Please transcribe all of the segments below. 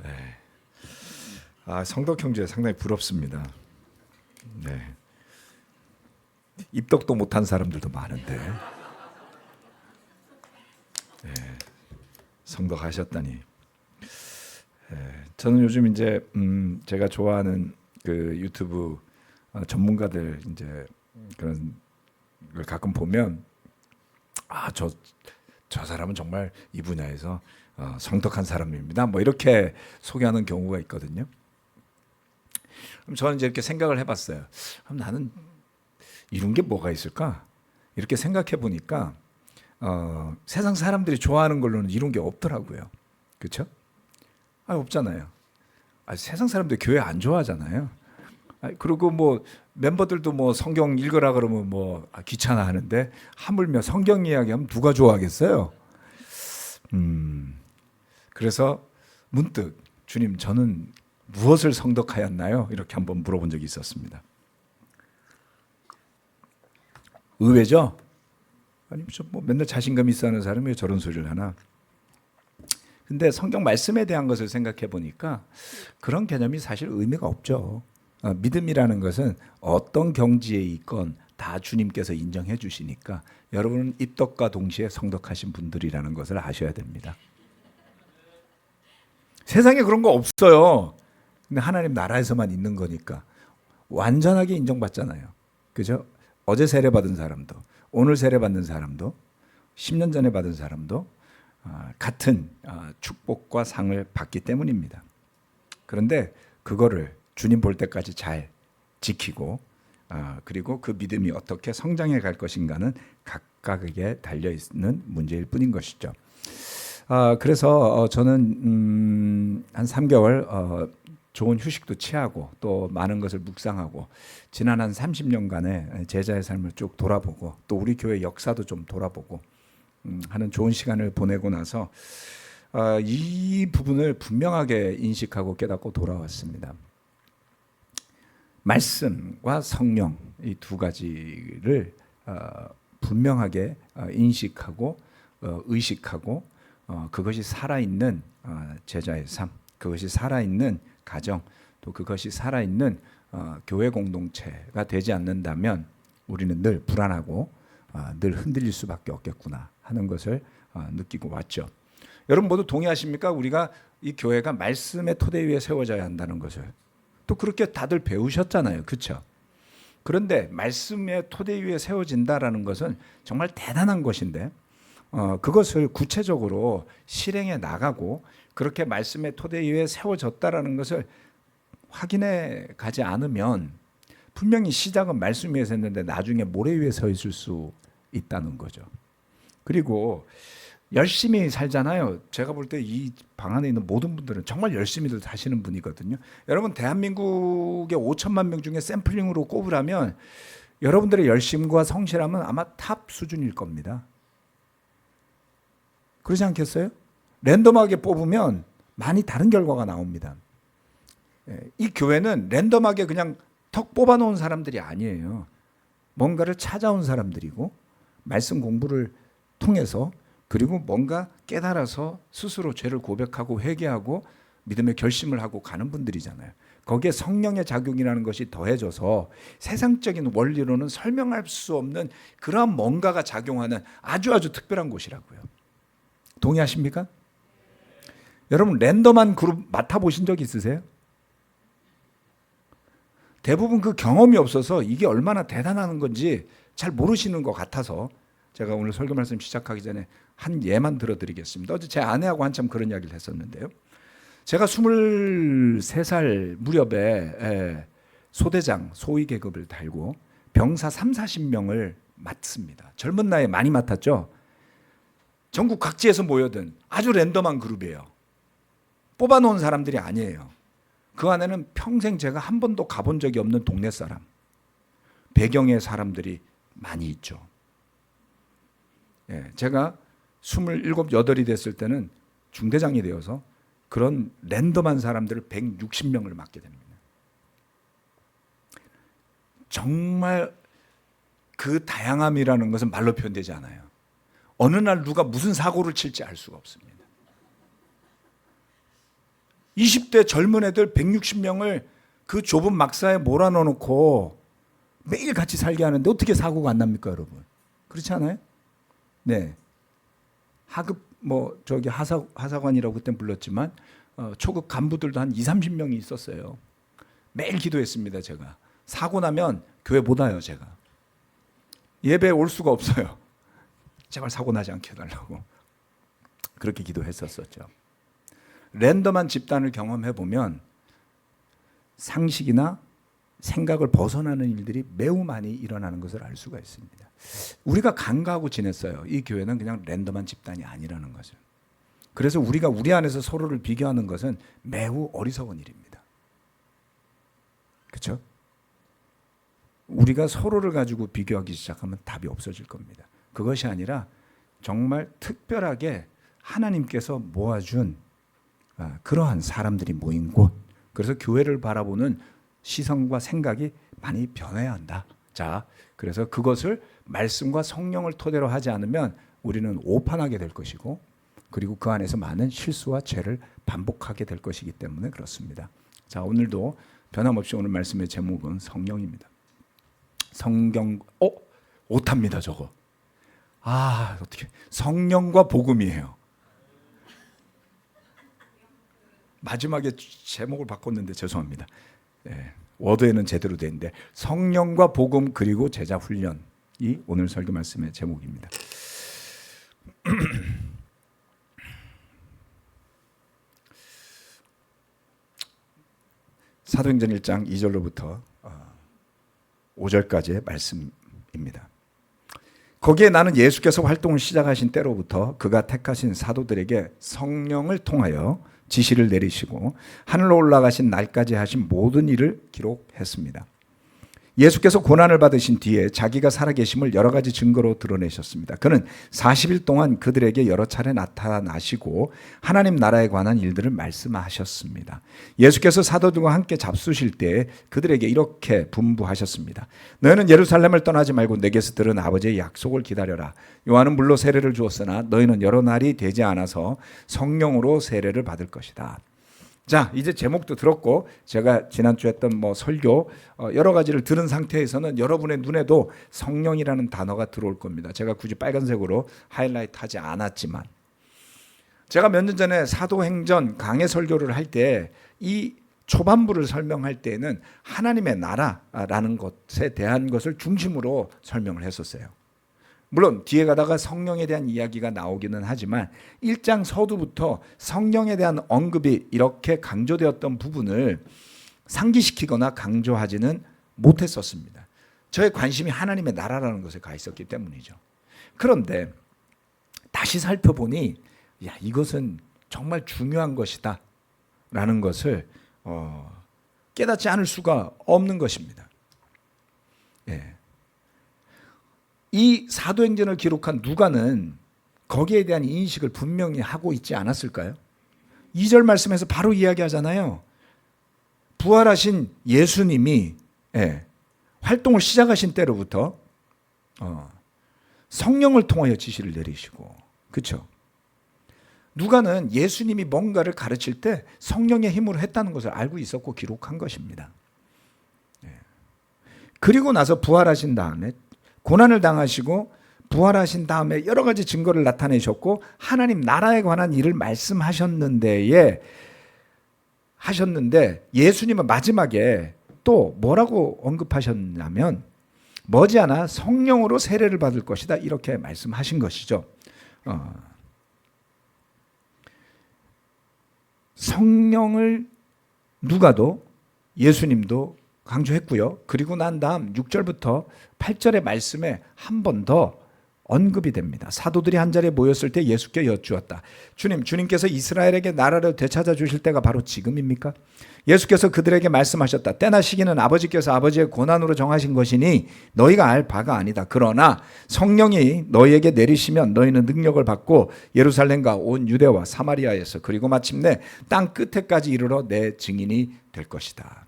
네. 성덕 형제 상당히 부럽습니다. 네. 입덕도 못한 사람들도 많은데 네. 성덕하셨다니. 네. 저는 요즘 이제 제가 좋아하는 그 유튜브 전문가들 이제 그런 걸 가끔 보면 저 사람은 정말 이 분야에서 성덕한 사람입니다. 뭐 이렇게 소개하는 경우가 있거든요. 그럼 저는 이제 이렇게 생각을 해봤어요. 그럼 나는 이런 게 뭐가 있을까? 이렇게 생각해 보니까 세상 사람들이 좋아하는 걸로는 이런 게 없더라고요. 그렇죠? 없잖아요. 세상 사람들 교회 안 좋아하잖아요. 그리고 뭐 멤버들도 뭐 성경 읽으라 그러면 뭐 귀찮아 하는데 하물며 성경 이야기하면 누가 좋아하겠어요? 그래서 문득 주님 저는 무엇을 성덕하였나요? 이렇게 한번 물어본 적이 있었습니다. 의외죠? 아니 뭐 맨날 자신감 있어 하는 사람이 왜 저런 소리를 하나? 근데 성경 말씀에 대한 것을 생각해 보니까 그런 개념이 사실 의미가 없죠. 믿음이라는 것은 어떤 경지에 있건 다 주님께서 인정해 주시니까 여러분은 입덕과 동시에 성덕하신 분들이라는 것을 아셔야 됩니다. 세상에 그런 거 없어요. 근데 하나님 나라에서만 있는 거니까 완전하게 인정받잖아요. 그죠? 어제 세례 받은 사람도 오늘 세례 받는 사람도 10년 전에 받은 사람도 같은 축복과 상을 받기 때문입니다. 그런데 그거를 주님 볼 때까지 잘 지키고 그리고 그 믿음이 어떻게 성장해 갈 것인가는 각각에게 달려있는 문제일 뿐인 것이죠. 그래서 저는 한 3개월 좋은 휴식도 취하고 또 많은 것을 묵상하고 지난 한 30년간의 제자의 삶을 쭉 돌아보고 또 우리 교회 역사도 좀 돌아보고 하는 좋은 시간을 보내고 나서 이 부분을 분명하게 인식하고 깨닫고 돌아왔습니다. 말씀과 성령 이 두 가지를 분명하게 인식하고 의식하고 그것이 살아있는 제자의 삶, 그것이 살아있는 가정, 또 그것이 살아있는 교회 공동체가 되지 않는다면 우리는 늘 불안하고 늘 흔들릴 수밖에 없겠구나 하는 것을 느끼고 왔죠. 여러분 모두 동의하십니까? 우리가 이 교회가 말씀의 토대 위에 세워져야 한다는 것을 또 그렇게 다들 배우셨잖아요. 그렇죠? 그런데 말씀의 토대 위에 세워진다라는 것은 정말 대단한 것인데 그것을 구체적으로 실행해 나가고 그렇게 말씀의 토대 위에 세워졌다라는 것을 확인해 가지 않으면 분명히 시작은 말씀 위에서 했는데 나중에 모래 위에 서 있을 수 있다는 거죠. 그리고 열심히 살잖아요. 제가 볼 때 이 방 안에 있는 모든 분들은 정말 열심히들 사시는 분이거든요. 여러분 대한민국의 5천만 명 중에 샘플링으로 꼽으라면 여러분들의 열심과 성실함은 아마 탑 수준일 겁니다. 그러지 않겠어요? 랜덤하게 뽑으면 많이 다른 결과가 나옵니다. 이 교회는 랜덤하게 그냥 턱 뽑아놓은 사람들이 아니에요. 뭔가를 찾아온 사람들이고 말씀 공부를 통해서 그리고 뭔가 깨달아서 스스로 죄를 고백하고 회개하고 믿음의 결심을 하고 가는 분들이잖아요. 거기에 성령의 작용이라는 것이 더해져서 세상적인 원리로는 설명할 수 없는 그런 뭔가가 작용하는 아주 특별한 곳이라고요. 동의하십니까? 여러분 랜덤한 그룹 맡아보신 적 있으세요? 대부분 그 경험이 없어서 이게 얼마나 대단한 건지 잘 모르시는 것 같아서 제가 오늘 설교 말씀 시작하기 전에 한 예만 들어드리겠습니다. 어제 제 아내하고 한참 그런 이야기를 했었는데요. 제가 23살 무렵에 소대장, 소위 계급을 달고 병사 30-40명을 맡습니다. 젊은 나이에 많이 맡았죠. 전국 각지에서 모여든 아주 랜덤한 그룹이에요. 뽑아놓은 사람들이 아니에요. 그 안에는 평생 제가 한 번도 가본 적이 없는 동네 사람, 배경의 사람들이 많이 있죠. 제가 27, 8이 됐을 때는 중대장이 되어서 그런 랜덤한 사람들을 160명을 맡게 됩니다. 정말 그 다양함이라는 것은 말로 표현되지 않아요. 어느 날 누가 무슨 사고를 칠지 알 수가 없습니다. 20대 젊은 애들 160명을 그 좁은 막사에 몰아넣어 놓고 매일 같이 살게 하는데 어떻게 사고가 안 납니까, 여러분? 그렇지 않아요? 네. 하급 하사관이라고 그때 불렀지만 초급 간부들도 한 20-30명이 있었어요. 매일 기도했습니다, 제가. 사고 나면 교회 못 와요, 제가. 예배에 올 수가 없어요. 제발 사고 나지 않게 해달라고. 그렇게 기도했었었죠. 랜덤한 집단을 경험해 보면 상식이나 생각을 벗어나는 일들이 매우 많이 일어나는 것을 알 수가 있습니다. 우리가 간과하고 지냈어요. 이 교회는 그냥 랜덤한 집단이 아니라는 것을. 그래서 우리가 우리 안에서 서로를 비교하는 것은 매우 어리석은 일입니다. 그렇죠? 우리가 서로를 가지고 비교하기 시작하면 답이 없어질 겁니다. 그것이 아니라 정말 특별하게 하나님께서 모아준 그러한 사람들이 모인 곳. 그래서 교회를 바라보는 시선과 생각이 많이 변해야 한다. 자, 그래서 그것을 말씀과 성령을 토대로 하지 않으면 우리는 오판하게 될 것이고, 그리고 그 안에서 많은 실수와 죄를 반복하게 될 것이기 때문에 그렇습니다. 자, 오늘도 변함없이 오늘 말씀의 제목은 성령입니다. 성경, 오탑니다, 저거. 어떻게. 성령과 복음이에요. 마지막에 제목을 바꿨는데 죄송합니다. 워드에는 제대로 돼 있는데 성령과 복음 그리고 제자 훈련이 오늘 설교 말씀의 제목입니다. 사도행전 1장 2절로부터 5절까지의 말씀입니다. 거기에 나는 예수께서 활동을 시작하신 때로부터 그가 택하신 사도들에게 성령을 통하여 지시를 내리시고 하늘로 올라가신 날까지 하신 모든 일을 기록했습니다. 예수께서 고난을 받으신 뒤에 자기가 살아계심을 여러 가지 증거로 드러내셨습니다. 그는 40일 동안 그들에게 여러 차례 나타나시고 하나님 나라에 관한 일들을 말씀하셨습니다. 예수께서 사도들과 함께 잡수실 때 그들에게 이렇게 분부하셨습니다. 너희는 예루살렘을 떠나지 말고 내게서 들은 아버지의 약속을 기다려라. 요한은 물로 세례를 주었으나 너희는 여러 날이 되지 않아서 성령으로 세례를 받을 것이다. 자, 이제 제목도 들었고 제가 지난주에 했던 설교 여러 가지를 들은 상태에서는 여러분의 눈에도 성령이라는 단어가 들어올 겁니다. 제가 굳이 빨간색으로 하이라이트 하지 않았지만 제가 몇 년 전에 사도행전 강해 설교를 할 때 이 초반부를 설명할 때는 하나님의 나라라는 것에 대한 것을 중심으로 설명을 했었어요. 물론 뒤에 가다가 성령에 대한 이야기가 나오기는 하지만 1장 서두부터 성령에 대한 언급이 이렇게 강조되었던 부분을 상기시키거나 강조하지는 못했었습니다. 저의 관심이 하나님의 나라라는 것에 가 있었기 때문이죠. 그런데 다시 살펴보니 이것은 정말 중요한 것이다 라는 것을 깨닫지 않을 수가 없는 것입니다. 이 사도행전을 기록한 누가는 거기에 대한 인식을 분명히 하고 있지 않았을까요? 2절 말씀에서 바로 이야기하잖아요. 부활하신 예수님이 활동을 시작하신 때로부터 성령을 통하여 지시를 내리시고, 그렇죠? 누가는 예수님이 뭔가를 가르칠 때 성령의 힘으로 했다는 것을 알고 있었고 기록한 것입니다. 그리고 나서 부활하신 다음에 고난을 당하시고 부활하신 다음에 여러 가지 증거를 나타내셨고 하나님 나라에 관한 일을 말씀하셨는데 예수님은 마지막에 또 뭐라고 언급하셨냐면 머지않아 성령으로 세례를 받을 것이다 이렇게 말씀하신 것이죠. 성령을 누가도 예수님도 강조했고요. 그리고 난 다음 6절부터 8절의 말씀에 한 번 더 언급이 됩니다. 사도들이 한자리에 모였을 때 예수께 여쭈었다. 주님께서 이스라엘에게 나라를 되찾아 주실 때가 바로 지금입니까? 예수께서 그들에게 말씀하셨다. 때나 시기는 아버지께서 아버지의 고난으로 정하신 것이니 너희가 알 바가 아니다. 그러나 성령이 너희에게 내리시면 너희는 능력을 받고 예루살렘과 온 유대와 사마리아에서 그리고 마침내 땅 끝에까지 이르러 내 증인이 될 것이다.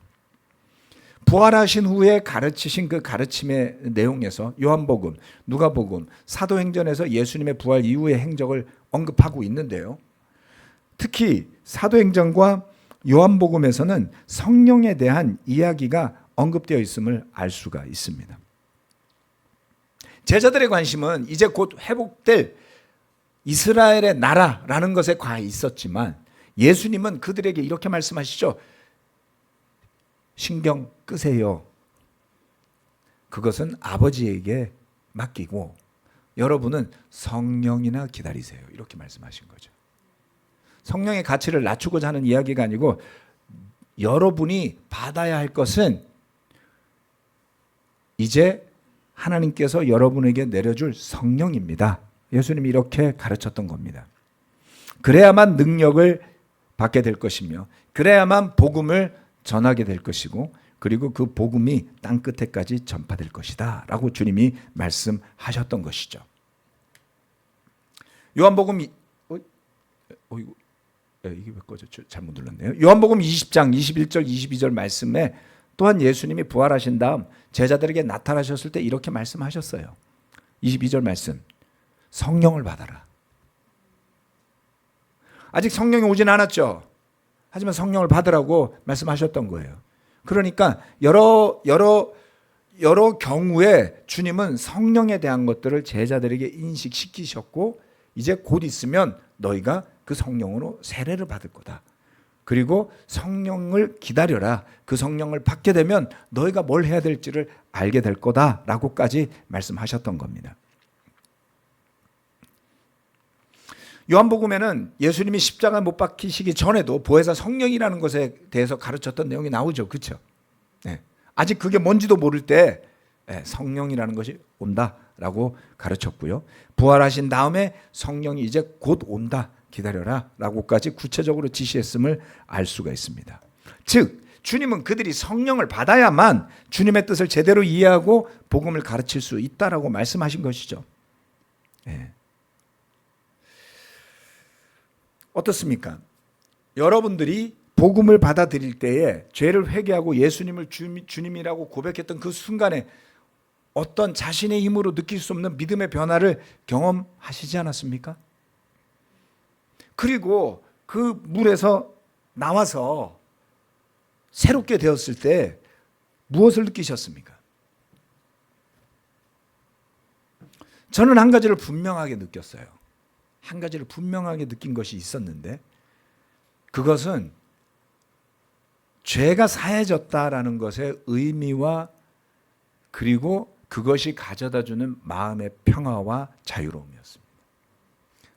부활하신 후에 가르치신 그 가르침의 내용에서 요한복음, 누가복음, 사도행전에서 예수님의 부활 이후의 행적을 언급하고 있는데요. 특히 사도행전과 요한복음에서는 성령에 대한 이야기가 언급되어 있음을 알 수가 있습니다. 제자들의 관심은 이제 곧 회복될 이스라엘의 나라라는 것에 가 있었지만 예수님은 그들에게 이렇게 말씀하시죠. 신경 끄세요. 그것은 아버지에게 맡기고 여러분은 성령이나 기다리세요. 이렇게 말씀하신 거죠. 성령의 가치를 낮추고자 하는 이야기가 아니고 여러분이 받아야 할 것은 이제 하나님께서 여러분에게 내려줄 성령입니다. 예수님이 이렇게 가르쳤던 겁니다. 그래야만 능력을 받게 될 것이며 그래야만 복음을 전하게 될 것이고 그리고 그 복음이 땅끝에까지 전파될 것이다 라고 주님이 말씀하셨던 것이죠. 요한복음 이게 왜 꺼졌죠? 잘못 눌렀네요. 요한복음 20장 21절 22절 말씀에 또한 예수님이 부활하신 다음 제자들에게 나타나셨을 때 이렇게 말씀하셨어요. 22절 말씀. 성령을 받아라. 아직 성령이 오진 않았죠. 하지만 성령을 받으라고 말씀하셨던 거예요. 그러니까 여러 경우에 주님은 성령에 대한 것들을 제자들에게 인식시키셨고 이제 곧 있으면 너희가 그 성령으로 세례를 받을 거다. 그리고 성령을 기다려라. 그 성령을 받게 되면 너희가 뭘 해야 될지를 알게 될 거다라고까지 말씀하셨던 겁니다. 요한복음에는 예수님이 십자가 못 박히시기 전에도 보혜사 성령이라는 것에 대해서 가르쳤던 내용이 나오죠. 그렇죠? 네. 아직 그게 뭔지도 모를 때 성령이라는 것이 온다라고 가르쳤고요. 부활하신 다음에 성령이 이제 곧 온다. 기다려라 라고까지 구체적으로 지시했음을 알 수가 있습니다. 즉 주님은 그들이 성령을 받아야만 주님의 뜻을 제대로 이해하고 복음을 가르칠 수 있다라고 말씀하신 것이죠. 네. 어떻습니까? 여러분들이 복음을 받아들일 때에 죄를 회개하고 예수님을 주님이라고 고백했던 그 순간에 어떤 자신의 힘으로 느낄 수 없는 믿음의 변화를 경험하시지 않았습니까? 그리고 그 물에서 나와서 새롭게 되었을 때 무엇을 느끼셨습니까? 저는 한 가지를 분명하게 느꼈어요. 한 가지를 분명하게 느낀 것이 있었는데 그것은 죄가 사해졌다라는 것의 의미와 그리고 그것이 가져다주는 마음의 평화와 자유로움이었습니다.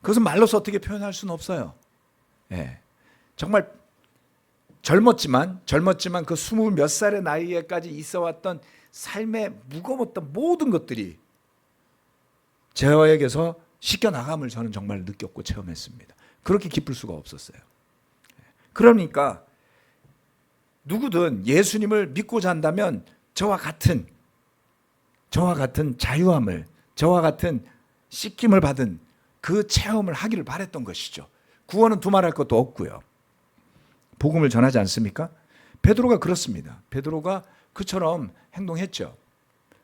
그것은 말로서 어떻게 표현할 수는 없어요. 예. 정말 젊었지만 그 20몇 살의 나이에까지 있어왔던 삶의 무거웠던 모든 것들이 저에게서 씻겨나감을 저는 정말 느꼈고 체험했습니다. 그렇게 기쁠 수가 없었어요. 그러니까 누구든 예수님을 믿고자 한다면 저와 같은 자유함을, 저와 같은 씻김을 받은 그 체험을 하기를 바랬던 것이죠. 구원은 두말할 것도 없고요. 복음을 전하지 않습니까? 베드로가 그렇습니다. 베드로가 그처럼 행동했죠.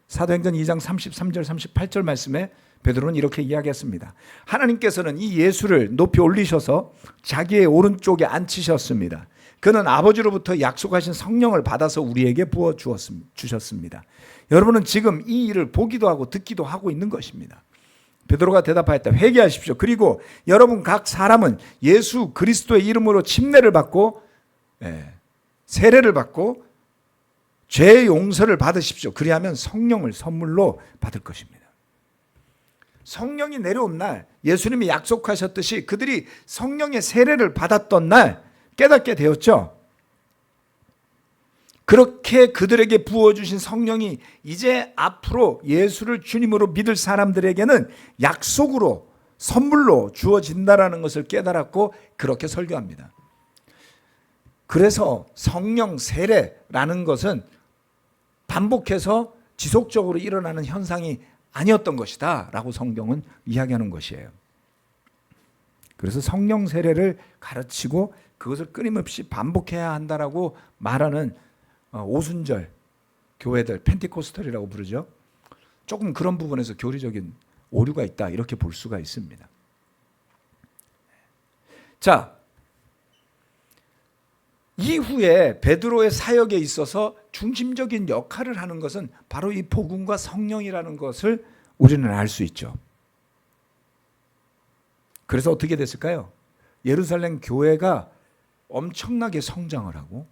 사도행전 2장 33절 38절 말씀에 베드로는 이렇게 이야기했습니다. 하나님께서는 이 예수를 높이 올리셔서 자기의 오른쪽에 앉히셨습니다. 그는 아버지로부터 약속하신 성령을 받아서 우리에게 부어 주셨습니다. 여러분은 지금 이 일을 보기도 하고 듣기도 하고 있는 것입니다. 베드로가 대답하였다. 회개하십시오. 그리고 여러분 각 사람은 예수 그리스도의 이름으로 침례를 받고 세례를 받고 죄의 용서를 받으십시오. 그리하면 성령을 선물로 받을 것입니다. 성령이 내려온 날 예수님이 약속하셨듯이 그들이 성령의 세례를 받았던 날 깨닫게 되었죠. 그렇게 그들에게 부어주신 성령이 이제 앞으로 예수를 주님으로 믿을 사람들에게는 약속으로 선물로 주어진다라는 것을 깨달았고 그렇게 설교합니다. 그래서 성령 세례라는 것은 반복해서 지속적으로 일어나는 현상이 아니었던 것이다 라고 성경은 이야기하는 것이에요. 그래서 성령 세례를 가르치고 그것을 끊임없이 반복해야 한다라고 말하는 오순절 교회들 펜티코스털이라고 부르죠. 조금 그런 부분에서 교리적인 오류가 있다 이렇게 볼 수가 있습니다. 자, 이후에 베드로의 사역에 있어서 중심적인 역할을 하는 것은 바로 이 복음과 성령이라는 것을 우리는 알 수 있죠. 그래서 어떻게 됐을까요? 예루살렘 교회가 엄청나게 성장을 하고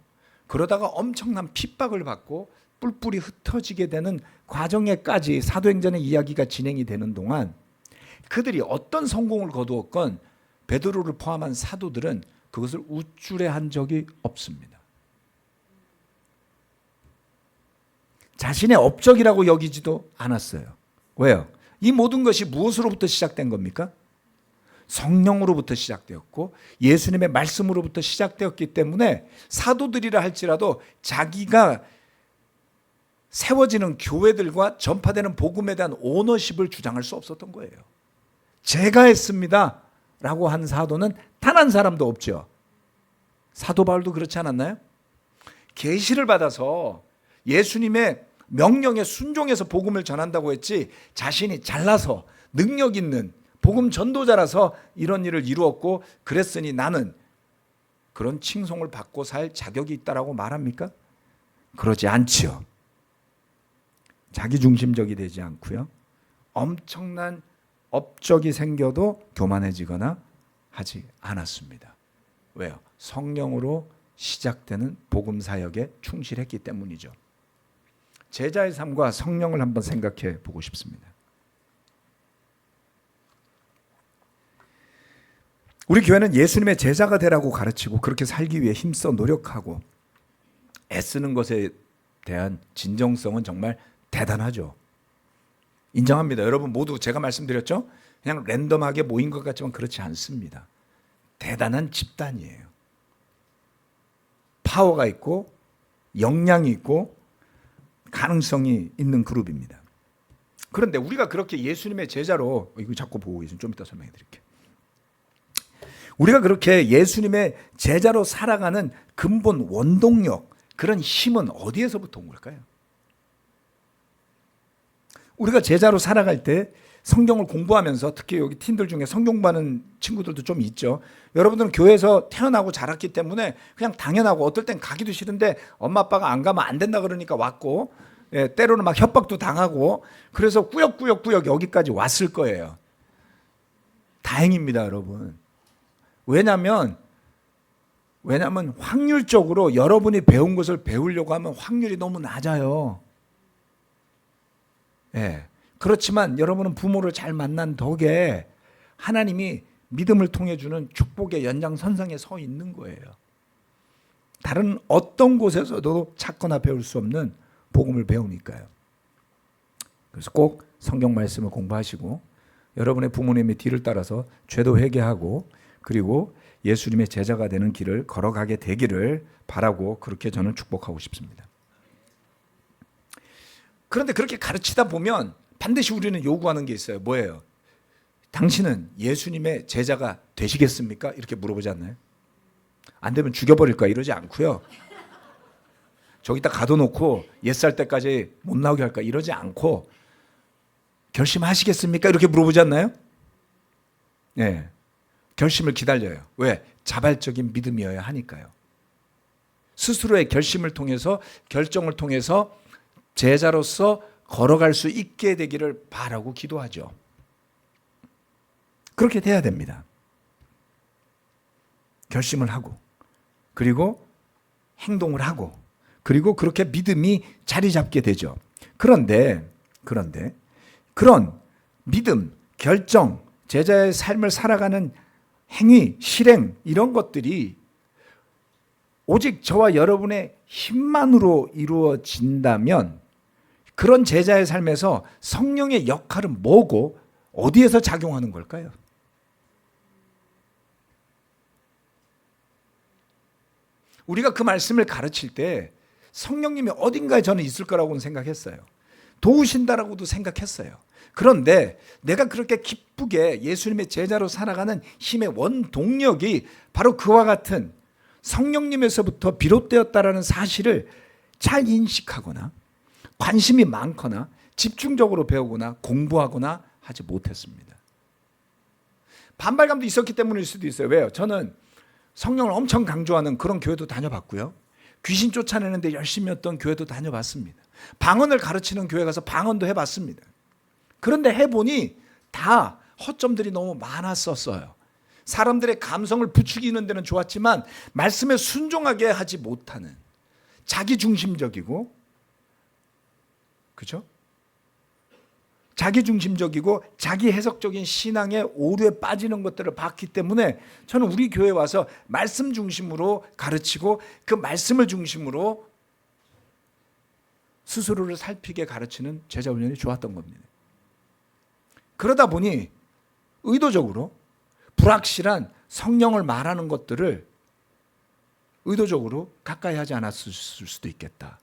그러다가 엄청난 핍박을 받고 뿔뿔이 흩어지게 되는 과정에까지 사도행전의 이야기가 진행이 되는 동안 그들이 어떤 성공을 거두었건 베드로를 포함한 사도들은 그것을 우쭐해한 적이 없습니다. 자신의 업적이라고 여기지도 않았어요. 왜요? 이 모든 것이 무엇으로부터 시작된 겁니까? 성령으로부터 시작되었고 예수님의 말씀으로부터 시작되었기 때문에 사도들이라 할지라도 자기가 세워지는 교회들과 전파되는 복음에 대한 오너십을 주장할 수 없었던 거예요. 제가 했습니다 라고 한 사도는 단 한 사람도 없죠. 사도 바울도 그렇지 않았나요? 계시를 받아서 예수님의 명령에 순종해서 복음을 전한다고 했지 자신이 잘나서 능력 있는 복음 전도자라서 이런 일을 이루었고 그랬으니 나는 그런 칭송을 받고 살 자격이 있다라고 말합니까? 그러지 않지요. 자기중심적이 되지 않고요. 엄청난 업적이 생겨도 교만해지거나 하지 않았습니다. 왜요? 성령으로 시작되는 복음 사역에 충실했기 때문이죠. 제자의 삶과 성령을 한번 생각해 보고 싶습니다. 우리 교회는 예수님의 제자가 되라고 가르치고 그렇게 살기 위해 힘써 노력하고 애쓰는 것에 대한 진정성은 정말 대단하죠. 인정합니다. 여러분 모두 제가 말씀드렸죠? 그냥 랜덤하게 모인 것 같지만 그렇지 않습니다. 대단한 집단이에요. 파워가 있고 역량이 있고 가능성이 있는 그룹입니다. 그런데 우리가 그렇게 예수님의 제자로 이거 자꾸 보고 계시면 좀 이따 설명해 드릴게요. 우리가 그렇게 예수님의 제자로 살아가는 근본 원동력, 그런 힘은 어디에서부터 온 걸까요? 우리가 제자로 살아갈 때 성경을 공부하면서 특히 여기 팀들 중에 성경 공부하는 친구들도 좀 있죠. 여러분들은 교회에서 태어나고 자랐기 때문에 그냥 당연하고 어떨 땐 가기도 싫은데 엄마 아빠가 안 가면 안 된다 그러니까 왔고 때로는 막 협박도 당하고 그래서 꾸역꾸역 여기까지 왔을 거예요. 다행입니다, 여러분. 왜냐하면 확률적으로 여러분이 배운 것을 배우려고 하면 확률이 너무 낮아요. 그렇지만 여러분은 부모를 잘 만난 덕에 하나님이 믿음을 통해 주는 축복의 연장선상에 서 있는 거예요. 다른 어떤 곳에서도 찾거나 배울 수 없는 복음을 배우니까요. 그래서 꼭 성경 말씀을 공부하시고 여러분의 부모님의 뒤를 따라서 죄도 회개하고 그리고 예수님의 제자가 되는 길을 걸어가게 되기를 바라고 그렇게 저는 축복하고 싶습니다. 그런데 그렇게 가르치다 보면 반드시 우리는 요구하는 게 있어요. 뭐예요? 당신은 예수님의 제자가 되시겠습니까? 이렇게 물어보지 않나요? 안 되면 죽여버릴 거야 이러지 않고요. 저기다 가둬놓고 옛살 때까지 못 나오게 할까 이러지 않고 결심하시겠습니까? 이렇게 물어보지 않나요? 네. 결심을 기다려요. 왜? 자발적인 믿음이어야 하니까요. 스스로의 결심을 통해서 결정을 통해서 제자로서 걸어갈 수 있게 되기를 바라고 기도하죠. 그렇게 돼야 됩니다. 결심을 하고 그리고 행동을 하고 그리고 그렇게 믿음이 자리 잡게 되죠. 그런데 그런 믿음, 결정, 제자의 삶을 살아가는 행위, 실행 이런 것들이 오직 저와 여러분의 힘만으로 이루어진다면 그런 제자의 삶에서 성령의 역할은 뭐고 어디에서 작용하는 걸까요? 우리가 그 말씀을 가르칠 때 성령님이 어딘가에 저는 있을 거라고는 생각했어요. 도우신다라고도 생각했어요. 그런데 내가 그렇게 기쁘게 예수님의 제자로 살아가는 힘의 원동력이 바로 그와 같은 성령님에서부터 비롯되었다라는 사실을 잘 인식하거나 관심이 많거나 집중적으로 배우거나 공부하거나 하지 못했습니다. 반발감도 있었기 때문일 수도 있어요. 왜요? 저는 성령을 엄청 강조하는 그런 교회도 다녀봤고요. 귀신 쫓아내는데 열심히 했던 교회도 다녀봤습니다. 방언을 가르치는 교회 가서 방언도 해봤습니다. 그런데 해보니 다 허점들이 너무 많았었어요. 사람들의 감성을 부추기는 데는 좋았지만 말씀에 순종하게 하지 못하는, 자기중심적이고, 그죠? 자기중심적이고 자기 해석적인 신앙의 오류에 빠지는 것들을 봤기 때문에 저는 우리 교회에 와서 말씀 중심으로 가르치고 그 말씀을 중심으로 스스로를 살피게 가르치는 제자훈련이 좋았던 겁니다. 그러다 보니 의도적으로 불확실한 성령을 말하는 것들을 의도적으로 가까이 하지 않았을 수도 있겠다라는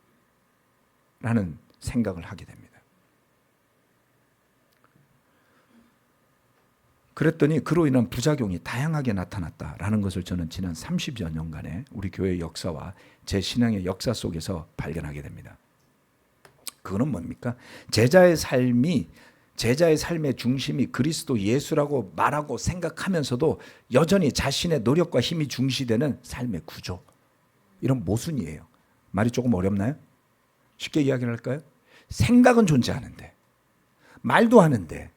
생각을 하게 됩니다. 그랬더니 그로 인한 부작용이 다양하게 나타났다라는 것을 저는 지난 30여 년간의 우리 교회의 역사와 제 신앙의 역사 속에서 발견하게 됩니다. 그거는 뭡니까? 제자의 삶의 중심이 그리스도 예수라고 말하고 생각하면서도 여전히 자신의 노력과 힘이 중시되는 삶의 구조, 이런 모순이에요. 말이 조금 어렵나요? 쉽게 이야기를 할까요? 생각은 존재하는데, 말도 하는데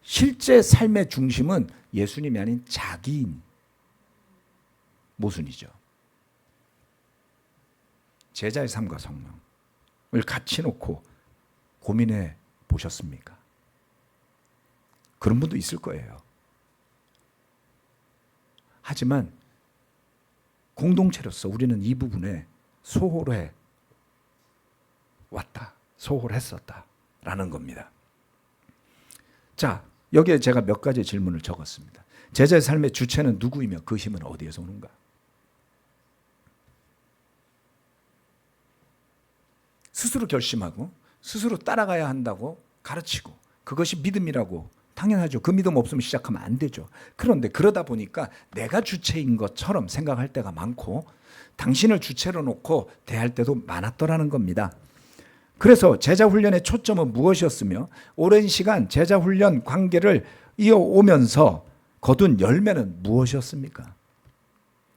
실제 삶의 중심은 예수님이 아닌 자기인 모순이죠. 제자의 삶과 성령을 같이 놓고 고민해 보셨습니까? 그런 분도 있을 거예요. 하지만 공동체로서 우리는 이 부분에 소홀해 왔다, 소홀했었다라는 겁니다. 자, 여기에 제가 몇 가지 질문을 적었습니다. 제자의 삶의 주체는 누구이며 그 힘은 어디에서 오는가? 스스로 결심하고 스스로 따라가야 한다고 가르치고, 그것이 믿음이라고, 당연하죠. 그 믿음 없으면 시작하면 안 되죠. 그런데 그러다 보니까 내가 주체인 것처럼 생각할 때가 많고 당신을 주체로 놓고 대할 때도 많았더라는 겁니다. 그래서 제자훈련의 초점은 무엇이었으며 오랜 시간 제자훈련 관계를 이어오면서 거둔 열매는 무엇이었습니까?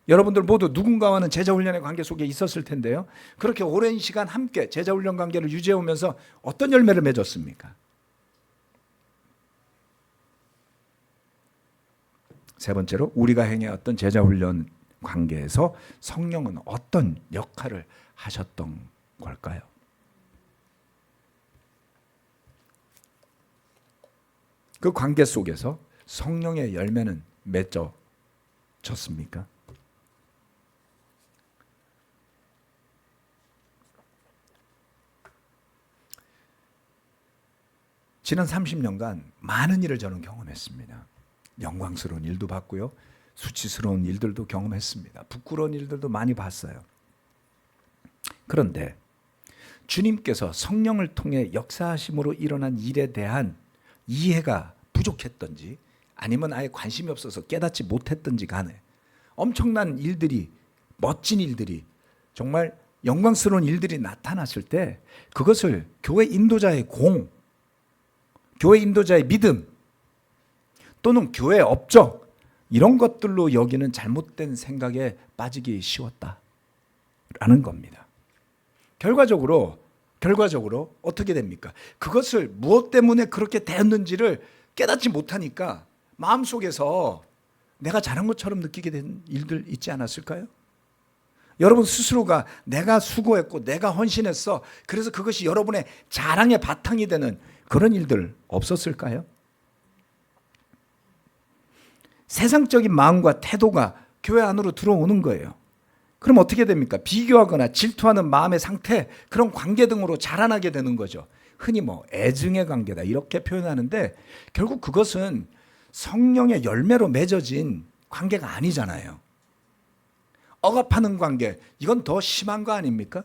여러분들 모두 누군가와는 제자훈련의 관계 속에 있었을 텐데요. 그렇게 오랜 시간 함께 제자훈련 관계를 유지해오면서 어떤 열매를 맺었습니까? 세 번째로, 우리가 행해왔던 제자훈련 관계에서 성령은 어떤 역할을 하셨던 걸까요? 그 관계 속에서 성령의 열매는 맺어졌습니까? 지난 30년간 많은 일을 저는 경험했습니다. 영광스러운 일도 봤고요, 수치스러운 일들도 경험했습니다. 부끄러운 일들도 많이 봤어요. 그런데 주님께서 성령을 통해 역사하심으로 일어난 일에 대한 이해가 부족했던지 아니면 아예 관심이 없어서 깨닫지 못했던지 간에 엄청난 일들이, 멋진 일들이, 정말 영광스러운 일들이 나타났을 때 그것을 교회 인도자의 공, 교회 인도자의 믿음 또는 교회 업적, 이런 것들로 여기는 잘못된 생각에 빠지기 쉬웠다라는 겁니다. 결과적으로 어떻게 됩니까? 그것을 무엇 때문에 그렇게 되었는지를 깨닫지 못하니까 마음속에서 내가 잘한 것처럼 느끼게 된 일들 있지 않았을까요? 여러분 스스로가 내가 수고했고 내가 헌신했어, 그래서 그것이 여러분의 자랑의 바탕이 되는 그런 일들 없었을까요? 세상적인 마음과 태도가 교회 안으로 들어오는 거예요. 그럼 어떻게 됩니까? 비교하거나 질투하는 마음의 상태, 그런 관계 등으로 자라나게 되는 거죠. 흔히 애증의 관계다 이렇게 표현하는데 결국 그것은 성령의 열매로 맺어진 관계가 아니잖아요. 억압하는 관계, 이건 더 심한 거 아닙니까?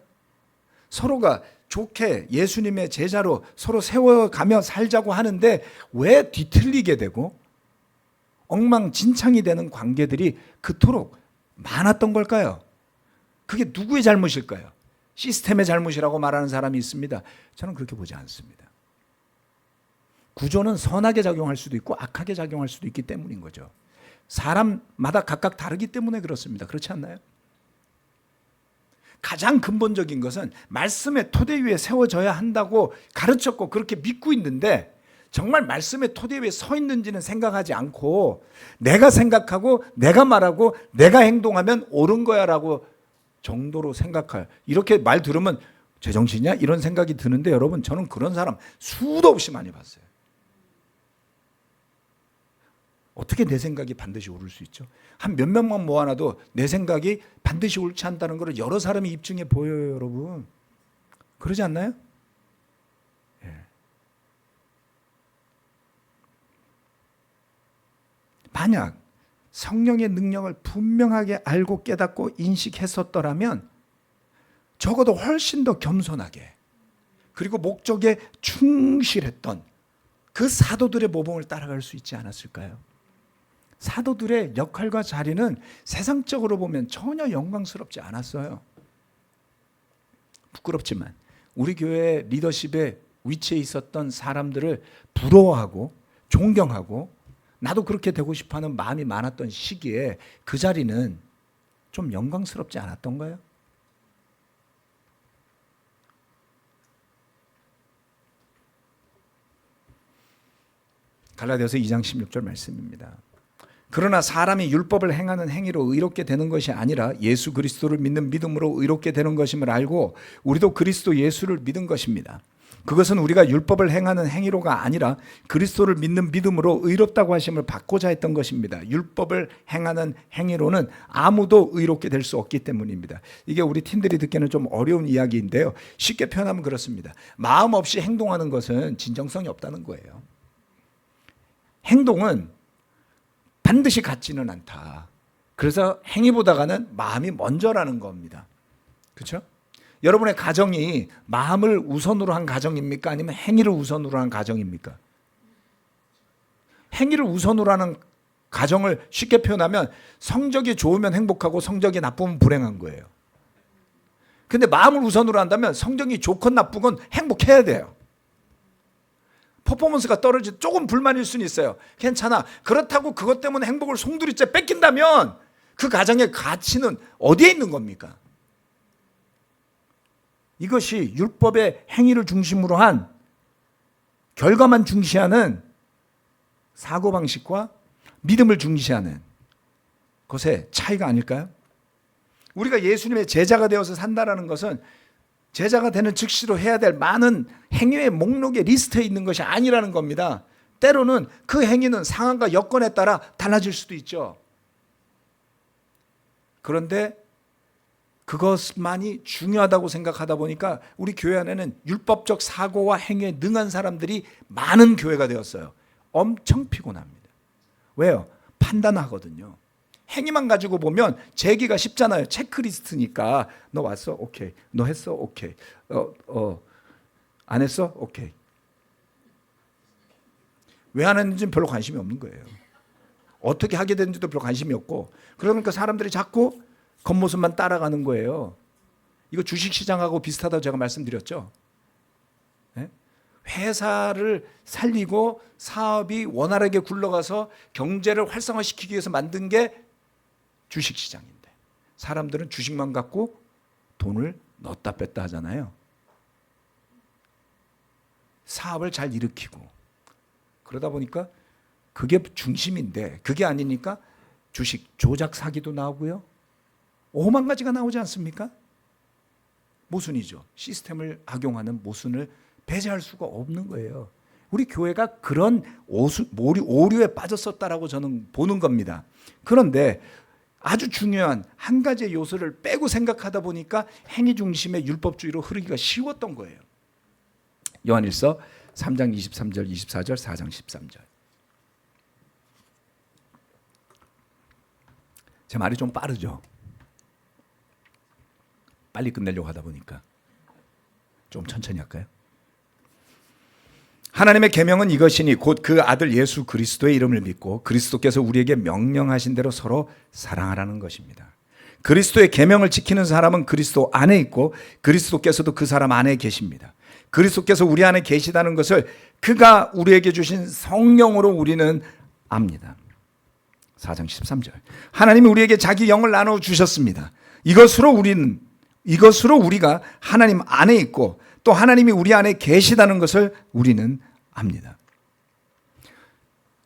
서로가 좋게 예수님의 제자로 서로 세워가며 살자고 하는데 왜 뒤틀리게 되고 엉망진창이 되는 관계들이 그토록 많았던 걸까요? 그게 누구의 잘못일까요? 시스템의 잘못이라고 말하는 사람이 있습니다. 저는 그렇게 보지 않습니다. 구조는 선하게 작용할 수도 있고 악하게 작용할 수도 있기 때문인 거죠. 사람마다 각각 다르기 때문에 그렇습니다. 그렇지 않나요? 가장 근본적인 것은 말씀의 토대 위에 세워져야 한다고 가르쳤고 그렇게 믿고 있는데 정말 말씀의 토대 위에 서 있는지는 생각하지 않고 내가 생각하고 내가 말하고 내가 행동하면 옳은 거야 라고 정도로 생각할, 이렇게 말 들으면 제정신이야? 이런 생각이 드는데 여러분, 저는 그런 사람 수도 없이 많이 봤어요. 어떻게 내 생각이 반드시 옳을 수 있죠? 한 몇 명만 모아놔도 내 생각이 반드시 옳지 않다는 것을 여러 사람이 입증해 보여요, 여러분. 그러지 않나요? 예. 만약 성령의 능력을 분명하게 알고 깨닫고 인식했었더라면 적어도 훨씬 더 겸손하게 그리고 목적에 충실했던 그 사도들의 모범을 따라갈 수 있지 않았을까요? 사도들의 역할과 자리는 세상적으로 보면 전혀 영광스럽지 않았어요. 부끄럽지만 우리 교회 리더십의 위치에 있었던 사람들을 부러워하고 존경하고 나도 그렇게 되고 싶어하는 마음이 많았던 시기에 그 자리는 좀 영광스럽지 않았던가요? 갈라디아서 2장 16절 말씀입니다. 그러나 사람이 율법을 행하는 행위로 의롭게 되는 것이 아니라 예수 그리스도를 믿는 믿음으로 의롭게 되는 것임을 알고 우리도 그리스도 예수를 믿은 것입니다. 그것은 우리가 율법을 행하는 행위로가 아니라 그리스도를 믿는 믿음으로 의롭다고 하심을 받고자 했던 것입니다. 율법을 행하는 행위로는 아무도 의롭게 될 수 없기 때문입니다. 이게 우리 팀들이 듣기에는 좀 어려운 이야기인데요. 쉽게 표현하면 그렇습니다. 마음 없이 행동하는 것은 진정성이 없다는 거예요. 행동은 반드시 같지는 않다. 그래서 행위보다는 마음이 먼저라는 겁니다. 그렇죠? 여러분의 가정이 마음을 우선으로 한 가정입니까? 아니면 행위를 우선으로 한 가정입니까? 행위를 우선으로 하는 가정을 쉽게 표현하면 성적이 좋으면 행복하고 성적이 나쁘면 불행한 거예요. 근데 마음을 우선으로 한다면 성적이 좋건 나쁘건 행복해야 돼요. 퍼포먼스가 떨어지 조금 불만일 수는 있어요. 괜찮아. 그렇다고 그것 때문에 행복을 송두리째 뺏긴다면 그 가정의 가치는 어디에 있는 겁니까? 이것이 율법의 행위를 중심으로 한 결과만 중시하는 사고방식과 믿음을 중시하는 것의 차이가 아닐까요? 우리가 예수님의 제자가 되어서 산다는 것은 제자가 되는 즉시로 해야 될 많은 행위의 목록에 리스트에 있는 것이 아니라는 겁니다. 때로는 그 행위는 상황과 여건에 따라 달라질 수도 있죠. 그런데 그것만이 중요하다고 생각하다 보니까 우리 교회 안에는 율법적 사고와 행위에 능한 사람들이 많은 교회가 되었어요. 엄청 피곤합니다. 왜요? 판단하거든요. 행위만 가지고 보면 재기가 쉽잖아요. 체크리스트니까 너 왔어? 오케이. 너 했어? 오케이. 안 했어? 오케이. 왜 안 했는지는 별로 관심이 없는 거예요. 어떻게 하게 되는지도 별로 관심이 없고 그러니까 사람들이 자꾸 겉모습만 따라가는 거예요. 이거 주식시장하고 비슷하다고 제가 말씀드렸죠. 네? 회사를 살리고 사업이 원활하게 굴러가서 경제를 활성화시키기 위해서 만든 게 주식시장인데 사람들은 주식만 갖고 돈을 넣었다 뺐다 하잖아요. 사업을 잘 일으키고 그러다 보니까 그게 중심인데 그게 아니니까 주식 조작 사기도 나오고요. 오만 가지가 나오지 않습니까? 모순이죠. 시스템을 악용하는 모순을 배제할 수가 없는 거예요. 우리 교회가 그런 오류에 빠졌었다라고 저는 보는 겁니다. 그런데 아주 중요한 한 가지의 요소를 빼고 생각하다 보니까 행위 중심의 율법주의로 흐르기가 쉬웠던 거예요. 요한일서 3장 23절 24절 4장 13절. 제 말이 좀 빠르죠? 빨리 끝내려고 하다 보니까 좀 천천히 할까요? 하나님의 계명은 이것이니 곧 그 아들 예수 그리스도의 이름을 믿고 그리스도께서 우리에게 명령하신 대로 서로 사랑하라는 것입니다. 그리스도의 계명을 지키는 사람은 그리스도 안에 있고 그리스도께서도 그 사람 안에 계십니다. 그리스도께서 우리 안에 계시다는 것을 그가 우리에게 주신 성령으로 우리는 압니다. 4장 13절. 하나님이 우리에게 자기 영을 나눠 주셨습니다. 이것으로 우리가 하나님 안에 있고 또 하나님이 우리 안에 계시다는 것을 우리는 압니다.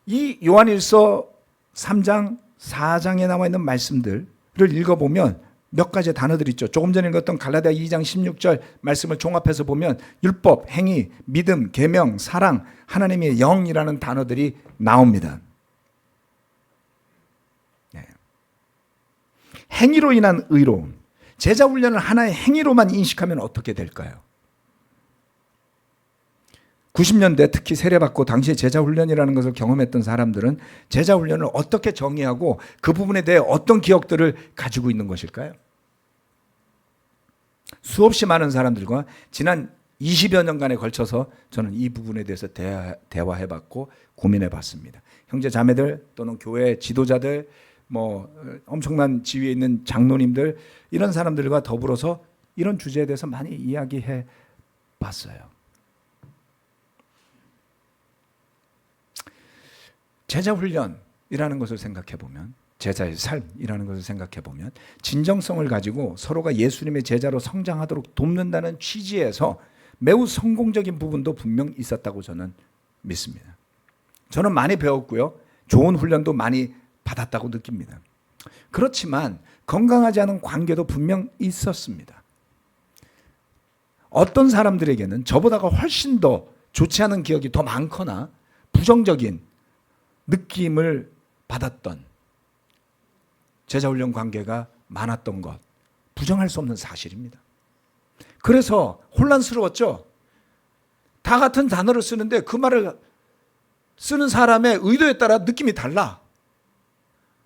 이 요한일서 3장, 4장에 나와 있는 말씀들을 읽어보면 몇 가지 단어들이 있죠. 조금 전에 읽었던 갈라디아 2장 16절 말씀을 종합해서 보면 율법, 행위, 믿음, 계명, 사랑, 하나님의 영이라는 단어들이 나옵니다. 네. 행위로 인한 의로움. 제자 훈련을 하나의 행위로만 인식하면 어떻게 될까요? 90년대 특히 세례받고 당시에 제자훈련이라는 것을 경험했던 사람들은 제자훈련을 어떻게 정의하고 그 부분에 대해 어떤 기억들을 가지고 있는 것일까요? 수없이 많은 사람들과 지난 20여 년간에 걸쳐서 저는 이 부분에 대해서 대화해봤고 고민해봤습니다. 형제 자매들 또는 교회 지도자들 엄청난 지위에 있는 장로님들 이런 사람들과 더불어서 이런 주제에 대해서 많이 이야기해 봤어요. 제자훈련이라는 것을 생각해 보면 제자의 삶이라는 것을 생각해 보면 진정성을 가지고 서로가 예수님의 제자로 성장하도록 돕는다는 취지에서 매우 성공적인 부분도 분명 있었다고 저는 믿습니다. 저는 많이 배웠고요. 좋은 훈련도 많이 받았다고 느낍니다. 그렇지만 건강하지 않은 관계도 분명 있었습니다. 어떤 사람들에게는 저보다가 훨씬 더 좋지 않은 기억이 더 많거나 부정적인 느낌을 받았던 제자훈련 관계가 많았던 것 부정할 수 없는 사실입니다. 그래서 혼란스러웠죠. 다 같은 단어를 쓰는데 그 말을 쓰는 사람의 의도에 따라 느낌이 달라.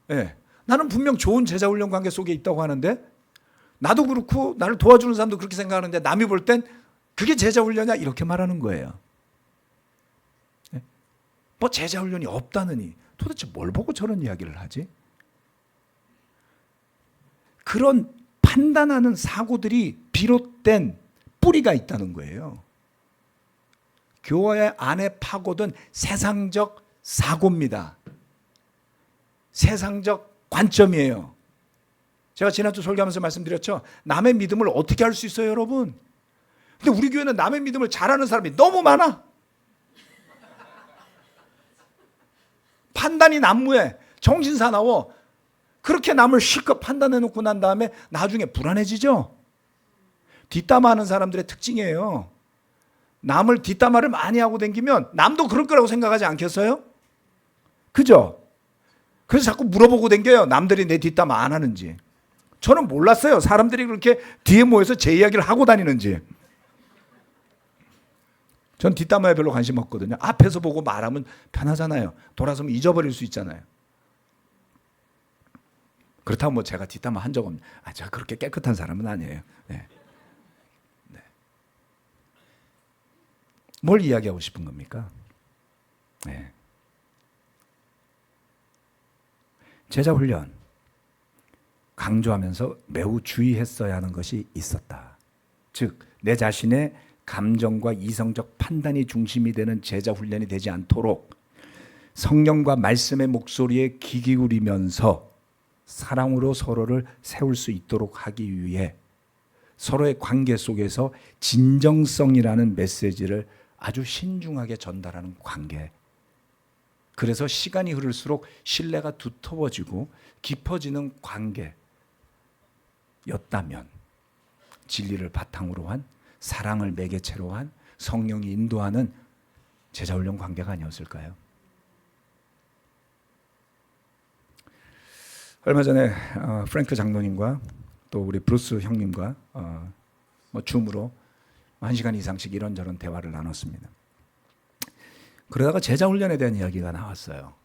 네. 나는 분명 좋은 제자훈련 관계 속에 있다고 하는데 나도 그렇고 나를 도와주는 사람도 그렇게 생각하는데 남이 볼 땐 그게 제자훈련이야 이렇게 말하는 거예요. 제자훈련이 없다느니 도대체 뭘 보고 저런 이야기를 하지? 그런 판단하는 사고들이 비롯된 뿌리가 있다는 거예요. 교회 안에 파고든 세상적 사고입니다. 세상적 관점이에요. 제가 지난주 설교하면서 말씀드렸죠. 남의 믿음을 어떻게 할 수 있어요, 여러분? 근데 우리 교회는 남의 믿음을 잘하는 사람이 너무 많아. 판단이 난무해. 정신사나워. 그렇게 남을 실컷 판단해놓고 난 다음에 나중에 불안해지죠. 뒷담화하는 사람들의 특징이에요. 남을 뒷담화를 많이 하고 다니면 남도 그럴 거라고 생각하지 않겠어요? 그죠? 그래서 자꾸 물어보고 다녀요. 남들이 내 뒷담화 안 하는지. 저는 몰랐어요. 사람들이 그렇게 뒤에 모여서 제 이야기를 하고 다니는지. 전 뒷담화에 별로 관심 없거든요. 앞에서 보고 말하면 편하잖아요. 돌아서면 잊어버릴 수 있잖아요. 그렇다고 제가 뒷담화 한 적 없는. 제가 그렇게 깨끗한 사람은 아니에요. 네. 네. 뭘 이야기하고 싶은 겁니까? 네. 제자훈련 강조하면서 매우 주의했어야 하는 것이 있었다. 즉, 내 자신의 감정과 이성적 판단이 중심이 되는 제자훈련이 되지 않도록 성령과 말씀의 목소리에 귀 기울이면서 사랑으로 서로를 세울 수 있도록 하기 위해 서로의 관계 속에서 진정성이라는 메시지를 아주 신중하게 전달하는 관계. 그래서 시간이 흐를수록 신뢰가 두터워지고 깊어지는 관계였다면 진리를 바탕으로 한 사랑을 매개체로 한 성령이 인도하는 제자훈련 관계가 아니었을까요? 얼마 전에 프랭크 장로님과 또 우리 브루스 형님과 줌으로 1시간 이상씩 이런저런 대화를 나눴습니다. 그러다가 제자훈련에 대한 이야기가 나왔어요.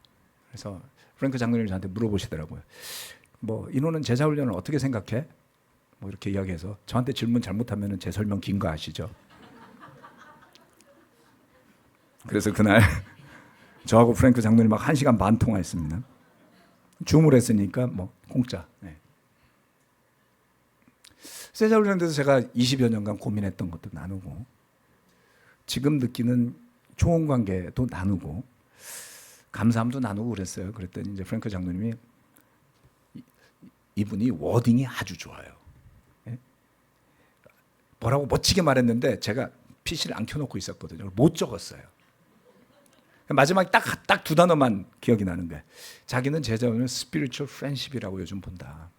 그래서 프랭크 장로님이 저한테 물어보시더라고요. 인호는 제자훈련을 어떻게 생각해? 이렇게 이야기해서 저한테 질문 잘못하면 제 설명 긴 거 아시죠? 그래서 그날 저하고 프랭크 장로님 막 1시간 반 통화했습니다. 줌을 했으니까 공짜. 네. 제자훈련에 대해서 제가 20여 년간 고민했던 것도 나누고 지금 느끼는 좋은 관계도 나누고 감사함도 나누고 그랬어요. 그랬더니 이제 프랭크 장로님이 이분이 워딩이 아주 좋아요. 예? 뭐라고 멋지게 말했는데 제가 PC를 안 켜놓고 있었거든요. 못 적었어요. 마지막에 딱 두 단어만 기억이 나는 거예요. 자기는 제자원을 스피리추얼 프렌십이라고 요즘 본다.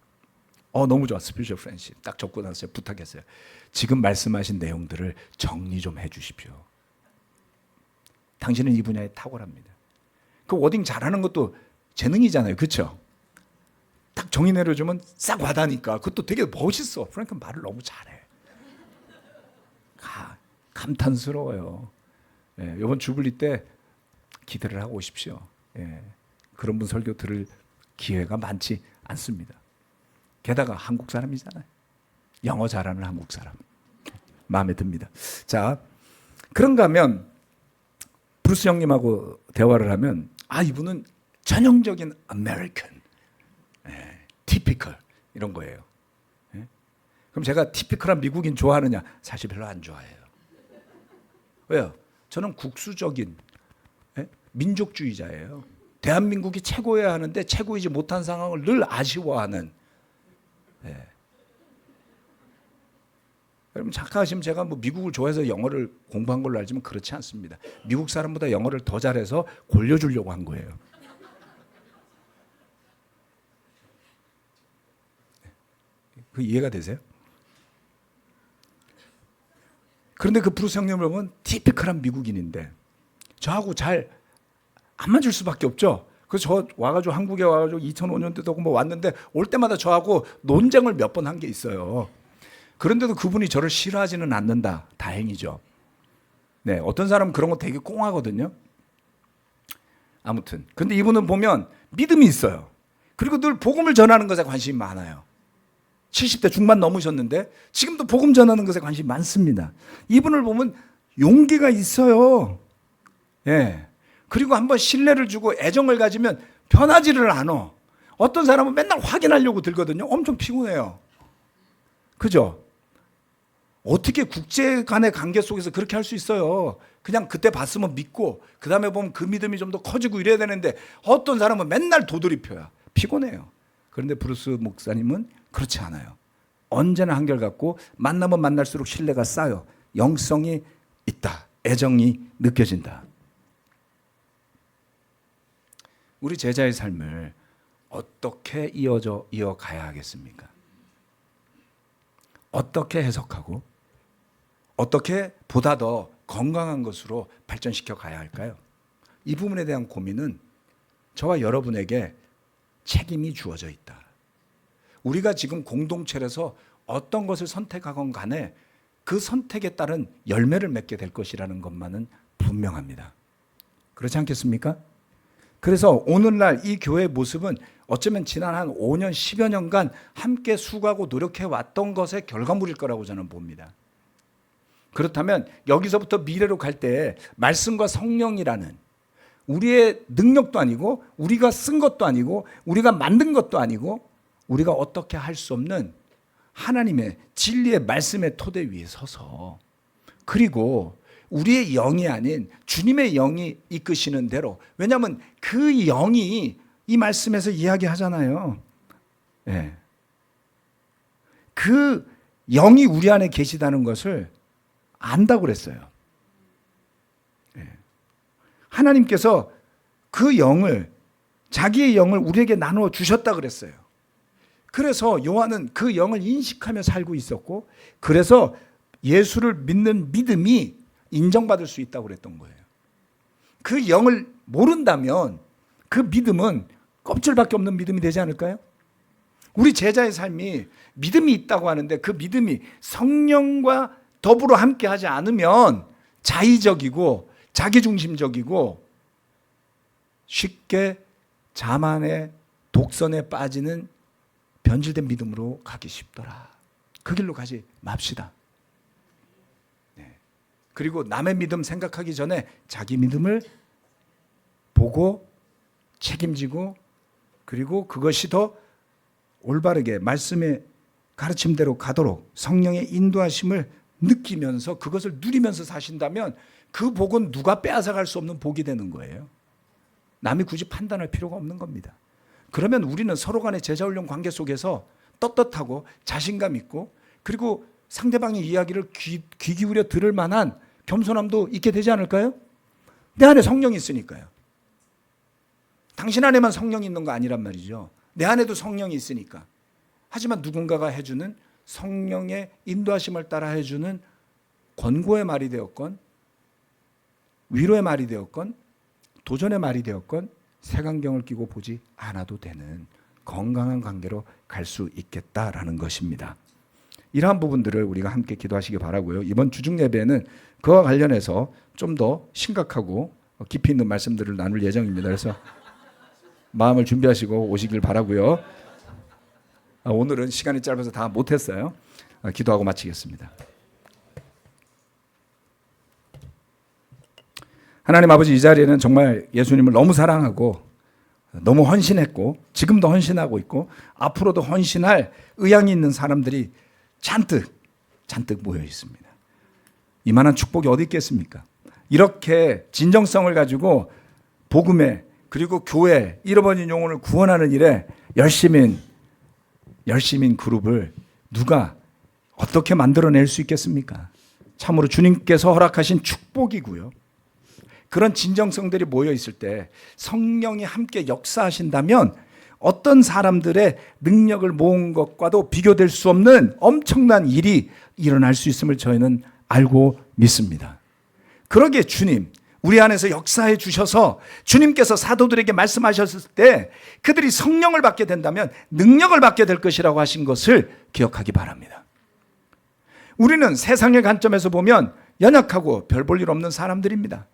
너무 좋아. 스피리추얼 프렌십. 딱 적고 나서 부탁했어요. 지금 말씀하신 내용들을 정리 좀 해주십시오. 당신은 이 분야에 탁월합니다. 그 워딩 잘하는 것도 재능이잖아요. 그렇죠? 딱 정의 내려주면 싹 와닿으니까 그것도 되게 멋있어. 프랭크는 말을 너무 잘해. 감탄스러워요. 예, 이번 주블리 때 기대를 하고 오십시오. 예, 그런 분 설교 들을 기회가 많지 않습니다. 게다가 한국 사람이잖아요. 영어 잘하는 한국 사람. 마음에 듭니다. 자, 그런가 하면 브루스 형님하고 대화를 하면 이분은 전형적인 아메리칸, 티피컬 이런 거예요. 예? 그럼 제가 티피컬한 미국인 좋아하느냐? 사실 별로 안 좋아해요. 왜요? 저는 국수적인 민족주의자예요. 대한민국이 최고여야 하는데 최고이지 못한 상황을 늘 아쉬워하는. 여러분 착각하시면 제가 미국을 좋아해서 영어를 공부한 걸로 알지만 그렇지 않습니다. 미국 사람보다 영어를 더 잘해서 골려주려고 한 거예요. 그 이해가 되세요? 그런데 그 브루스 형님을 보면 티피컬한 미국인인데 저하고 잘 안 맞을 수밖에 없죠. 그래서 저 와가지고 한국에 와가지고 2005년도도 왔는데 올 때마다 저하고 논쟁을 몇 번 한 게 있어요. 그런데도 그분이 저를 싫어하지는 않는다. 다행이죠. 네, 어떤 사람은 그런 거 되게 꽁하거든요. 아무튼 근데 이분은 보면 믿음이 있어요. 그리고 늘 복음을 전하는 것에 관심이 많아요. 70대 중반 넘으셨는데 지금도 복음 전하는 것에 관심이 많습니다. 이분을 보면 용기가 있어요. 예. 그리고 한번 신뢰를 주고 애정을 가지면 변하지를 않아. 어떤 사람은 맨날 확인하려고 들거든요. 엄청 피곤해요. 그죠? 어떻게 국제 간의 관계 속에서 그렇게 할 수 있어요? 그냥 그때 봤으면 믿고 그 다음에 보면 그 믿음이 좀 더 커지고 이래야 되는데 어떤 사람은 맨날 도돌이표야. 피곤해요. 그런데 브루스 목사님은 그렇지 않아요. 언제나 한결같고 만나면 만날수록 신뢰가 쌓여 영성이 있다. 애정이 느껴진다. 우리 제자의 삶을 어떻게 이어가야 하겠습니까? 어떻게 해석하고 어떻게 보다 더 건강한 것으로 발전시켜 가야 할까요? 이 부분에 대한 고민은 저와 여러분에게 책임이 주어져 있다. 우리가 지금 공동체에서 어떤 것을 선택하건 간에 그 선택에 따른 열매를 맺게 될 것이라는 것만은 분명합니다. 그렇지 않겠습니까? 그래서 오늘날 이 교회의 모습은 어쩌면 지난 한 5년, 10여 년간 함께 수고하고 노력해 왔던 것의 결과물일 거라고 저는 봅니다. 그렇다면 여기서부터 미래로 갈 때 말씀과 성령이라는 우리의 능력도 아니고 우리가 쓴 것도 아니고 우리가 만든 것도 아니고 우리가 어떻게 할 수 없는 하나님의 진리의 말씀의 토대 위에 서서 그리고 우리의 영이 아닌 주님의 영이 이끄시는 대로 왜냐하면 그 영이 이 말씀에서 이야기하잖아요. 네. 그 영이 우리 안에 계시다는 것을 안다고 그랬어요. 네. 하나님께서 그 영을 자기의 영을 우리에게 나누어 주셨다 그랬어요. 그래서 요한은 그 영을 인식하며 살고 있었고 그래서 예수를 믿는 믿음이 인정받을 수 있다고 그랬던 거예요. 그 영을 모른다면 그 믿음은 껍질밖에 없는 믿음이 되지 않을까요? 우리 제자의 삶이 믿음이 있다고 하는데 그 믿음이 성령과 더불어 함께 하지 않으면 자의적이고 자기중심적이고 쉽게 자만의 독선에 빠지는 변질된 믿음으로 가기 쉽더라. 그 길로 가지 맙시다. 그리고 남의 믿음 생각하기 전에 자기 믿음을 보고 책임지고 그리고 그것이 더 올바르게 말씀의 가르침대로 가도록 성령의 인도하심을 느끼면서 그것을 누리면서 사신다면 그 복은 누가 빼앗아갈 수 없는 복이 되는 거예요. 남이 굳이 판단할 필요가 없는 겁니다. 그러면 우리는 서로 간의 제자훈련 관계 속에서 떳떳하고 자신감 있고 그리고 상대방의 이야기를 귀 기울여 들을 만한 겸손함도 있게 되지 않을까요? 내 안에 성령이 있으니까요. 당신 안에만 성령이 있는 거 아니란 말이죠. 내 안에도 성령이 있으니까. 하지만 누군가가 해주는 성령의 인도하심을 따라 해주는 권고의 말이 되었건 위로의 말이 되었건 도전의 말이 되었건 색안경을 끼고 보지 않아도 되는 건강한 관계로 갈 수 있겠다라는 것입니다. 이러한 부분들을 우리가 함께 기도하시기 바라고요. 이번 주중 예배는 그와 관련해서 좀 더 심각하고 깊이 있는 말씀들을 나눌 예정입니다. 그래서 마음을 준비하시고 오시길 바라고요. 오늘은 시간이 짧아서 다 못했어요. 기도하고 마치겠습니다. 하나님 아버지, 이 자리에는 정말 예수님을 너무 사랑하고 너무 헌신했고 지금도 헌신하고 있고 앞으로도 헌신할 의향이 있는 사람들이 잔뜩 모여 있습니다. 이만한 축복이 어디 있겠습니까? 이렇게 진정성을 가지고 복음에 그리고 교회 잃어버린 영혼을 구원하는 일에 열심인 그룹을 누가 어떻게 만들어낼 수 있겠습니까? 참으로 주님께서 허락하신 축복이고요. 그런 진정성들이 모여 있을 때 성령이 함께 역사하신다면 어떤 사람들의 능력을 모은 것과도 비교될 수 없는 엄청난 일이 일어날 수 있음을 저희는 알고 믿습니다. 그러기에 주님, 우리 안에서 역사해 주셔서 주님께서 사도들에게 말씀하셨을 때 그들이 성령을 받게 된다면 능력을 받게 될 것이라고 하신 것을 기억하기 바랍니다. 우리는 세상의 관점에서 보면 연약하고 별 볼 일 없는 사람들입니다.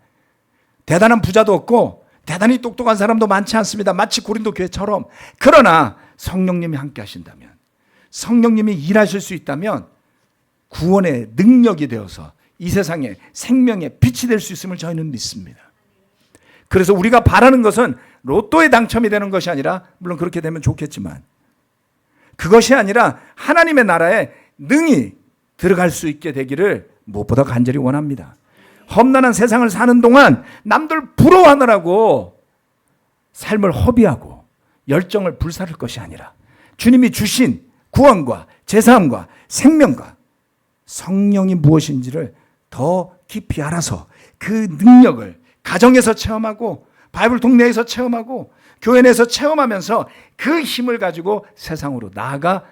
대단한 부자도 없고 대단히 똑똑한 사람도 많지 않습니다. 마치 고린도 교회처럼. 그러나 성령님이 함께 하신다면, 성령님이 일하실 수 있다면 구원의 능력이 되어서 이 세상에 생명의 빛이 될 수 있음을 저희는 믿습니다. 그래서 우리가 바라는 것은 로또에 당첨이 되는 것이 아니라, 물론 그렇게 되면 좋겠지만 그것이 아니라 하나님의 나라에 능히 들어갈 수 있게 되기를 무엇보다 간절히 원합니다. 험난한 세상을 사는 동안 남들 부러워하느라고 삶을 허비하고 열정을 불사를 것이 아니라 주님이 주신 구원과 제사함과 생명과 성령이 무엇인지를 더 깊이 알아서 그 능력을 가정에서 체험하고 바이블 동네에서 체험하고 교회 내에서 체험하면서 그 힘을 가지고 세상으로 나아가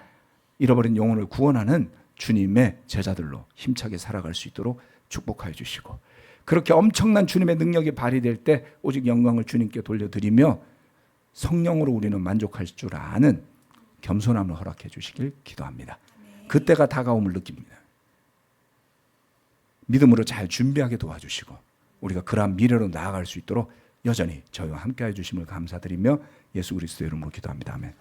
잃어버린 영혼을 구원하는 주님의 제자들로 힘차게 살아갈 수 있도록 축복하여 주시고, 그렇게 엄청난 주님의 능력이 발휘될 때 오직 영광을 주님께 돌려드리며 성령으로 우리는 만족할 줄 아는 겸손함을 허락해 주시길 기도합니다. 그때가 다가옴을 느낍니다. 믿음으로 잘 준비하게 도와주시고 우리가 그러한 미래로 나아갈 수 있도록 여전히 저희와 함께해 주심을 감사드리며 예수 그리스도의 이름으로 기도합니다. 아멘.